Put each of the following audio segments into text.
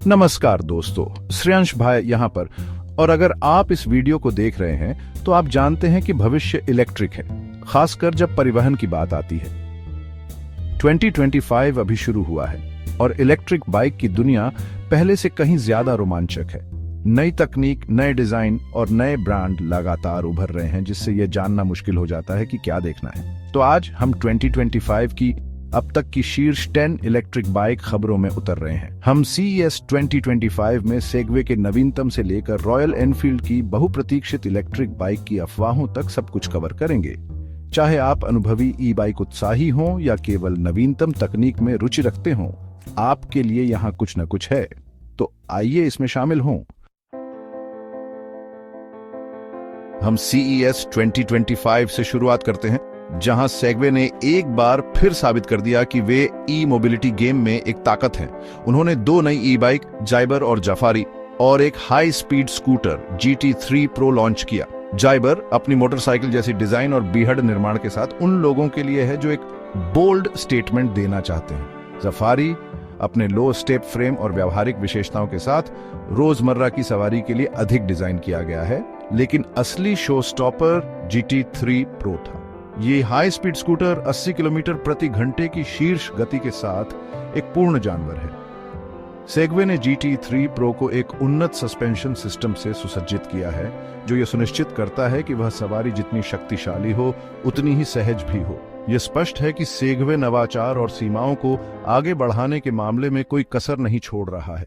नमस्कार दोस्तों, श्रेयांश भाई यहाँ पर। और अगर आप इस वीडियो को देख रहे हैं तो आप जानते हैं कि भविष्य इलेक्ट्रिक है, खासकर जब परिवहन की बात आती है। 2025 अभी शुरू हुआ है और इलेक्ट्रिक बाइक की दुनिया पहले से कहीं ज्यादा रोमांचक है। नई तकनीक, नए डिजाइन और नए ब्रांड लगातार उभर रहे हैं, जिससे यह जानना मुश्किल हो जाता है कि क्या देखना है। तो आज हम 2025 की अब तक की शीर्ष 10 इलेक्ट्रिक बाइक खबरों में उतर रहे हैं। हम CES 2025 में सेगवे के नवीनतम से लेकर रॉयल एनफील्ड की बहुप्रतीक्षित इलेक्ट्रिक बाइक की अफवाहों तक सब कुछ कवर करेंगे। चाहे आप अनुभवी ई बाइक उत्साही हों या केवल नवीनतम तकनीक में रुचि रखते हों, आपके लिए यहाँ कुछ न कुछ है। तो आइए इसमें शामिल हों। हम CES 2025 से शुरुआत करते हैं, जहां सेगवे ने एक बार फिर साबित कर दिया कि वे ई मोबिलिटी गेम में एक ताकत हैं। उन्होंने 2 नई ई बाइक, जाइबर और जफारी, और एक high speed scooter GT3 Pro launch किया। जाइबर अपनी मोटरसाइकिल जैसी डिजाइन और बीहड़ निर्माण के साथ उन लोगों के लिए है जो एक बोल्ड स्टेटमेंट देना चाहते हैं। जफारी अपने लो स्टेप फ्रेम और व्यावहारिक विशेषताओं के साथ रोजमर्रा की सवारी के लिए अधिक डिजाइन किया गया है, लेकिन असली शो स्टॉपर GT3 Pro था। ये हाई स्पीड स्कूटर 80 किलोमीटर प्रति घंटे की शीर्ष गति के साथ एक पूर्ण जानवर है। सेगवे ने GT3 Pro को एक उन्नत सस्पेंशन सिस्टम से सुसज्जित किया है, जो यह सुनिश्चित करता है कि वह सवारी जितनी शक्तिशाली हो, उतनी ही सहज भी हो। यह स्पष्ट है कि सेगवे नवाचार और सीमाओं को आगे बढ़ाने के मामले में कोई कसर नहीं छोड़ रहा है।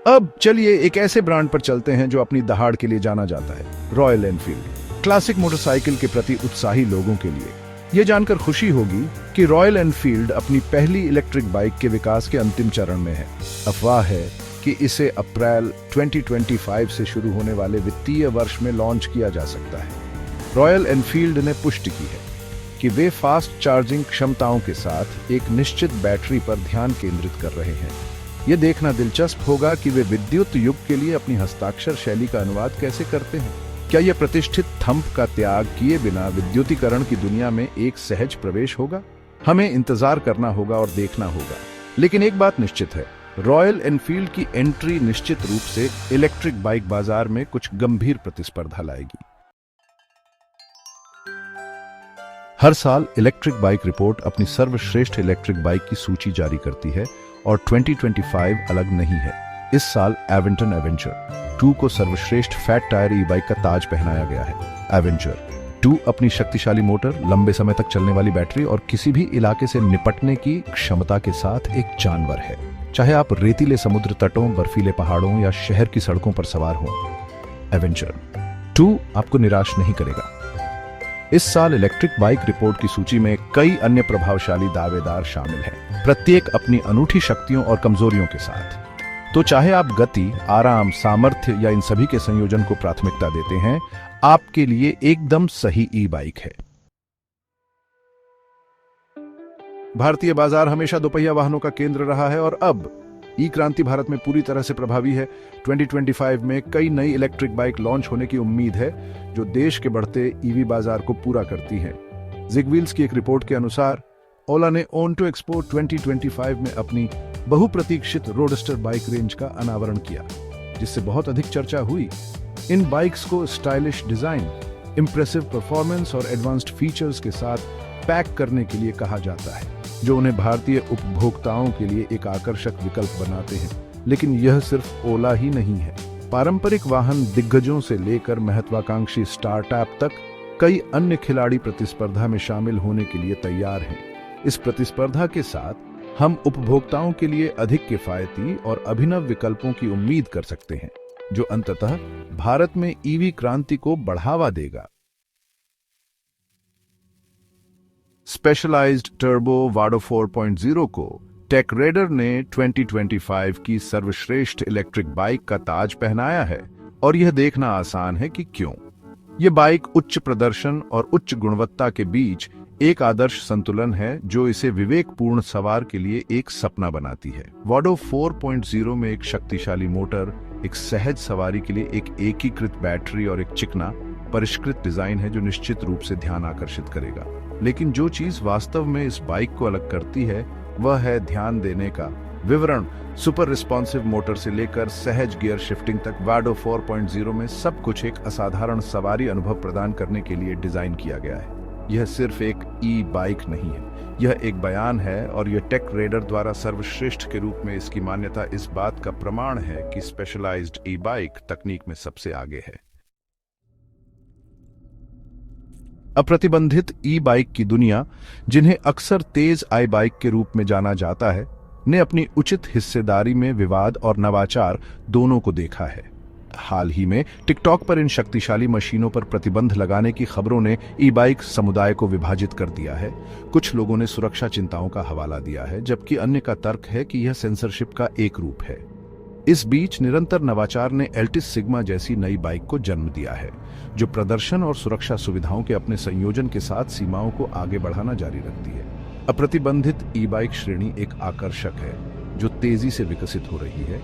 अब चलिए एक ऐसे ब्रांड पर चलते हैं जो अपनी दहाड़ के लिए जाना जाता है, रॉयल एनफील्ड। क्लासिक मोटरसाइकिल के प्रति उत्साही लोगों के लिए यह जानकर खुशी होगी कि रॉयल एनफील्ड अपनी पहली इलेक्ट्रिक बाइक के विकास के अंतिम चरण में है। अफवाह है कि इसे अप्रैल 2025 से शुरू होने वाले वित्तीय वर्ष में लॉन्च किया जा सकता है। रॉयल एनफील्ड ने पुष्टि की है कि वे फास्ट चार्जिंग क्षमताओं के साथ एक निश्चित बैटरी पर ध्यान केंद्रित कर रहे हैं। यह देखना दिलचस्प होगा कि वे विद्युत युग के लिए अपनी हस्ताक्षर शैली का अनुवाद कैसे करते हैं। क्या यह प्रतिष्ठित थंप का त्याग किए बिना विद्युतीकरण की दुनिया में एक सहज प्रवेश होगा? हमें इंतजार करना होगा और देखना होगा। लेकिन एक बात निश्चित है, रॉयल एनफील्ड की एंट्री निश्चित रूप से इलेक्ट्रिक बाइक बाजार में कुछ गंभीर प्रतिस्पर्धा लाएगी। हर साल इलेक्ट्रिक बाइक रिपोर्ट अपनी सर्वश्रेष्ठ इलेक्ट्रिक बाइक की सूची जारी करती है और 2025 अलग नहीं है। इस साल एवेंटन एवेंचर 2 को सर्वश्रेष्ठ फैट टायर ई बाइक का ताज पहनाया गया है। एवेंचर 2 अपनी शक्तिशाली मोटर, लंबे समय तक चलने वाली बैटरी और किसी भी इलाके से निपटने की क्षमता के साथ एक जानवर है। चाहे आप रेतीले समुद्र तटों, बर्फीले पहाड़ों या शहर की सड़कों पर सवार हों, एवेंचर 2 आपको निराश नहीं करेगा। इस साल इलेक्ट्रिक बाइक रिपोर्ट की सूची में कई अन्य प्रभावशाली दावेदार शामिल हैं, प्रत्येक अपनी अनूठी शक्तियों और कमजोरियों के साथ। तो चाहे आप गति, आराम, सामर्थ्य या इन सभी के संयोजन को प्राथमिकता देते हैं, आपके लिए एकदम सही ई बाइक है। भारतीय बाजार हमेशा दोपहिया वाहनों का केंद्र रहा है और अब ई क्रांति भारत में पूरी तरह से प्रभावी है। 2025 में कई नई इलेक्ट्रिक बाइक लॉन्च होने की उम्मीद है, जो देश के बढ़ते ईवी बाजार को पूरा करती हैं। जिगव्हील्स की एक रिपोर्ट के अनुसार ओला ने ऑन्टो एक्सपो 2025 में अपनी बहुप्रतीक्षित रोडस्टर बाइक रेंज का अनावरण किया, जिससे बहुत अधिक चर्चा हुई। इन बाइक्स को स्टाइलिश डिजाइन, इंप्रेसिव परफॉर्मेंस और एडवांस्ड फीचर्स के साथ पैक करने के लिए कहा जाता है, जो उन्हें भारतीय उपभोक्ताओं के लिए एक आकर्षक विकल्प बनाते हैं। लेकिन यह सिर्फ ओला ही नहीं है। पारंपरिक वाहन दिग्गजों से लेकर महत्वाकांक्षी स्टार्टअप तक कई अन्य खिलाड़ी प्रतिस्पर्धा में शामिल होने के लिए तैयार हैं। इस प्रतिस्पर्धा के साथ हम उपभोक्ताओं के लिए अधिक किफायती और अभिनव विकल्पों की उम्मीद कर सकते हैं, जो अंततः भारत में ईवी क्रांति को बढ़ावा देगा। स्पेशलाइज्ड टर्बो वाडो 4.0 को टेकरेडर ने 2025 की सर्वश्रेष्ठ इलेक्ट्रिक बाइक का ताज पहनाया है, और यह देखना आसान है कि क्यों। यह बाइक उच्च प्रदर्शन और उच्च गुणवत्ता के बीच एक आदर्श संतुलन है, जो इसे विवेकपूर्ण सवार के लिए एक सपना बनाती है। वाडो 4.0 में एक शक्तिशाली मोटर, एक सहज सवारी के लिए एक एकीकृत बैटरी और एक चिकना परिष्कृत डिजाइन है, जो निश्चित रूप से ध्यान आकर्षित करेगा। लेकिन जो चीज वास्तव में इस बाइक को अलग करती है वह है ध्यान देने का विवरण। सुपर रिस्पॉन्सिव मोटर से लेकर सहज गियर शिफ्टिंग तक वाडो 4.0 में सब कुछ एक असाधारण सवारी अनुभव प्रदान करने के लिए डिजाइन किया गया है। यह सिर्फ एक ई बाइक नहीं है, यह एक बयान है, और यह टेक रेडर द्वारा सर्वश्रेष्ठ के रूप में इसकी मान्यता इस बात का प्रमाण है कि स्पेशलाइज्ड ई बाइक तकनीक में सबसे आगे है। अप्रतिबंधित ई बाइक की दुनिया, जिन्हें अक्सर तेज आई बाइक के रूप में जाना जाता है, ने अपनी उचित हिस्सेदारी में विवाद और नवाचार दोनों को देखा है। हाल ही में टिकटॉक पर इन शक्तिशाली मशीनों पर प्रतिबंध लगाने की खबरों ने ई बाइक समुदाय को विभाजित कर दिया है। कुछ लोगों ने सुरक्षा चिंताओं का हवाला दिया है, जबकि अन्य का तर्क है कि यह सेंसरशिप का एक रूप है। इस बीच निरंतर नवाचार ने एल्टिस सिग्मा जैसी नई बाइक को जन्म दिया है, जो प्रदर्शन और सुरक्षा सुविधाओं के अपने संयोजन के साथ सीमाओं को आगे बढ़ाना जारी रखती है। अप्रतिबंधित ई बाइक श्रेणी एक आकर्षक है जो तेजी से विकसित हो रही है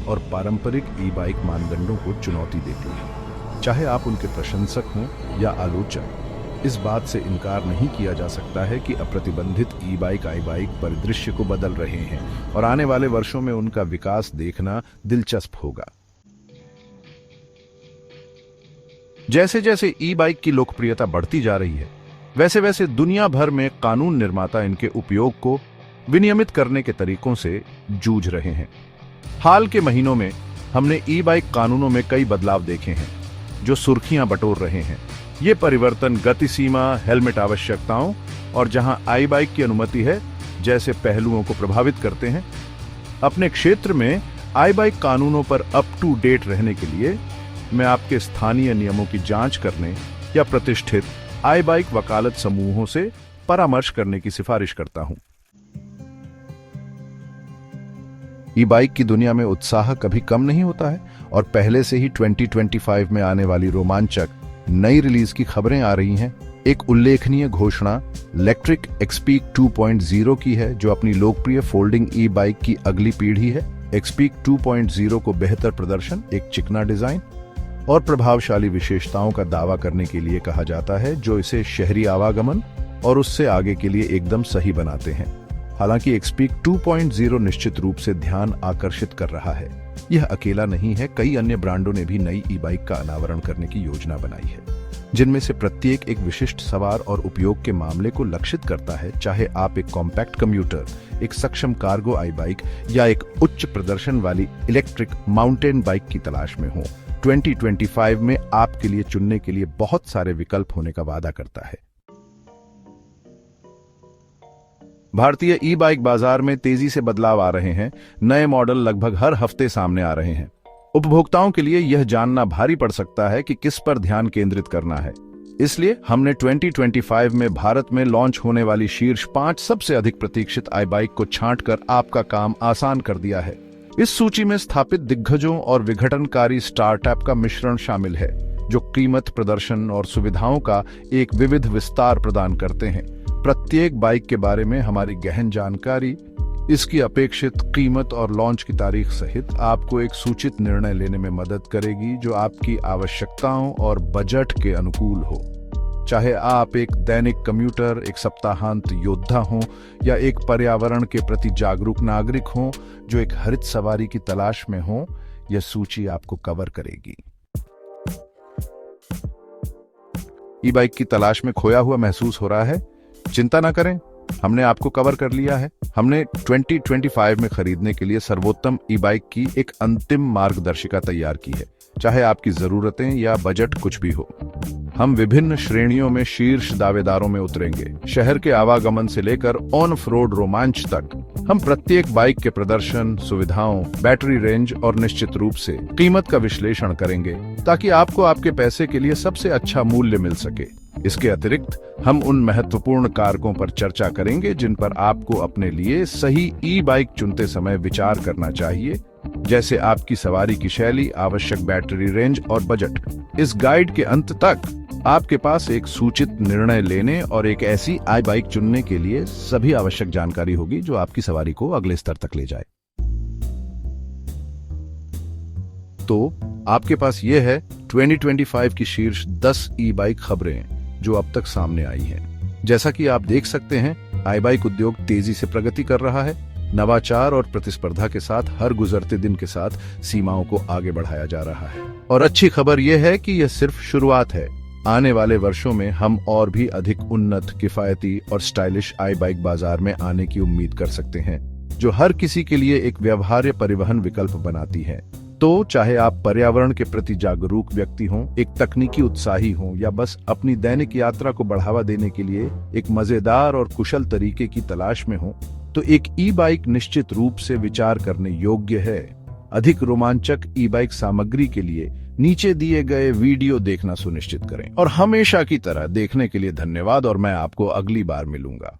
और पारंपरिक ई बाइक मानदंडों को चुनौती देती है। चाहे आप उनके प्रशंसक हों या आलोचक, इस बात से इनकार नहीं किया जा सकता है कि अप्रतिबंधित ई बाइक आई बाइक परिदृश्य को बदल रहे हैं और आने वाले वर्षों में उनका विकास देखना दिलचस्प होगा। जैसे जैसे ई बाइक की लोकप्रियता बढ़ती जा रही है, वैसे वैसे दुनिया भर में कानून निर्माता इनके उपयोग को विनियमित करने के तरीकों से जूझ रहे हैं। हाल के महीनों में हमने ई बाइक कानूनों में कई बदलाव देखे हैं जो सुर्खियां बटोर रहे हैं। ये परिवर्तन गति सीमा, हेलमेट आवश्यकताओं और जहां आई बाइक की अनुमति है जैसे पहलुओं को प्रभावित करते हैं। अपने क्षेत्र में आई बाइक कानूनों पर अप टू डेट रहने के लिए मैं आपके स्थानीय नियमों की जांच करने या प्रतिष्ठित आई बाइक वकालत समूहों से परामर्श करने की सिफारिश करता हूं। ई बाइक की दुनिया में उत्साह कभी कम नहीं होता है और पहले से ही 2025 में आने वाली रोमांचक नई रिलीज की खबरें आ रही हैं। एक उल्लेखनीय घोषणा इलेक्ट्रिक एक्सपीक 2.0 की है, जो अपनी लोकप्रिय फोल्डिंग ई बाइक की अगली पीढ़ी है। एक्सपीक 2.0 को बेहतर प्रदर्शन, एक चिकना डिजाइन और प्रभावशाली विशेषताओं का दावा करने के लिए कहा जाता है, जो इसे शहरी आवागमन और उससे आगे के लिए एकदम सही बनाते हैं। हालांकि एक्सपीक 2.0 निश्चित रूप से ध्यान आकर्षित कर रहा है। यह अकेला नहीं है, कई अन्य ब्रांडों ने भी नई ई बाइक का अनावरण करने की योजना बनाई है, जिनमें से प्रत्येक एक विशिष्ट सवार और उपयोग के मामले को लक्षित करता है। चाहे आप एक कॉम्पैक्ट कम्यूटर, एक सक्षम कार्गो आई बाइक या एक उच्च प्रदर्शन वाली इलेक्ट्रिक माउंटेन बाइक की तलाश में हो, 2025 में आपके लिए चुनने के लिए बहुत सारे विकल्प होने का वादा करता है। भारतीय ई बाइक बाजार में तेजी से बदलाव आ रहे हैं। नए मॉडल लगभग हर हफ्ते सामने आ रहे हैं। उपभोक्ताओं के लिए यह जानना भारी पड़ सकता है कि किस पर ध्यान केंद्रित करना है। इसलिए हमने 2025 में भारत में लॉन्च होने वाली शीर्ष 5 सबसे अधिक प्रतीक्षित आई बाइक को छांटकर आपका काम आसान कर दिया है। इस सूची में स्थापित दिग्गजों और विघटनकारी स्टार्टअप का मिश्रण शामिल है, जो कीमत, प्रदर्शन और सुविधाओं का एक विविध विस्तार प्रदान करते हैं। प्रत्येक बाइक के बारे में हमारी गहन जानकारी, इसकी अपेक्षित कीमत और लॉन्च की तारीख सहित आपको एक सूचित निर्णय लेने में मदद करेगी जो आपकी आवश्यकताओं और बजट के अनुकूल हो। चाहे आप एक दैनिक कम्यूटर, एक सप्ताहांत योद्धा हों या एक पर्यावरण के प्रति जागरूक नागरिक हों जो एक हरित सवारी की तलाश में हो, यह सूची आपको कवर करेगी। ई बाइक की तलाश में खोया हुआ महसूस हो रहा है? चिंता न करें, हमने आपको कवर कर लिया है। हमने 2025 में खरीदने के लिए सर्वोत्तम ई बाइक की एक अंतिम मार्गदर्शिका तैयार की है, चाहे आपकी जरूरतें या बजट कुछ भी हो। हम विभिन्न श्रेणियों में शीर्ष दावेदारों में उतरेंगे, शहर के आवागमन से लेकर ऑफ रोड रोमांच तक। हम प्रत्येक बाइक के प्रदर्शन, सुविधाओं, बैटरी रेंज और निश्चित रूप से कीमत का विश्लेषण करेंगे ताकि आपको आपके पैसे के लिए सबसे अच्छा मूल्य मिल सके। इसके अतिरिक्त हम उन महत्वपूर्ण कारकों पर चर्चा करेंगे जिन पर आपको अपने लिए सही ई बाइक चुनते समय विचार करना चाहिए, जैसे आपकी सवारी की शैली, आवश्यक बैटरी रेंज और बजट। इस गाइड के अंत तक आपके पास एक सूचित निर्णय लेने और एक ऐसी आई बाइक चुनने के लिए सभी आवश्यक जानकारी होगी जो आपकी सवारी को अगले स्तर तक ले जाए। तो आपके पास यह है 2025 की शीर्ष 10 ई बाइक खबरें जो अब तक सामने आई हैं। जैसा कि आप देख सकते हैं, आई बाइक उद्योग तेजी से प्रगति कर रहा है। नवाचार और प्रतिस्पर्धा के साथ हर गुजरते दिन के साथ सीमाओं को आगे बढ़ाया जा रहा है। और अच्छी खबर यह है कि यह सिर्फ शुरुआत है। आने वाले वर्षों में हम और भी अधिक उन्नत, किफायती और स्टाइलिश आई बाइक बाजार में आने की उम्मीद कर सकते हैं, जो हर किसी के लिए एक व्यवहार्य परिवहन विकल्प बनाती है। तो चाहे आप पर्यावरण के प्रति जागरूक व्यक्ति हों, एक तकनीकी उत्साही हों, या बस अपनी दैनिक यात्रा को बढ़ावा देने के लिए एक मजेदार और कुशल तरीके की तलाश में हों, तो एक ई बाइक निश्चित रूप से विचार करने योग्य है। अधिक रोमांचक ई बाइक सामग्री के लिए नीचे दिए गए वीडियो देखना सुनिश्चित करें। और हमेशा की तरह देखने के लिए धन्यवाद, और मैं आपको अगली बार मिलूंगा।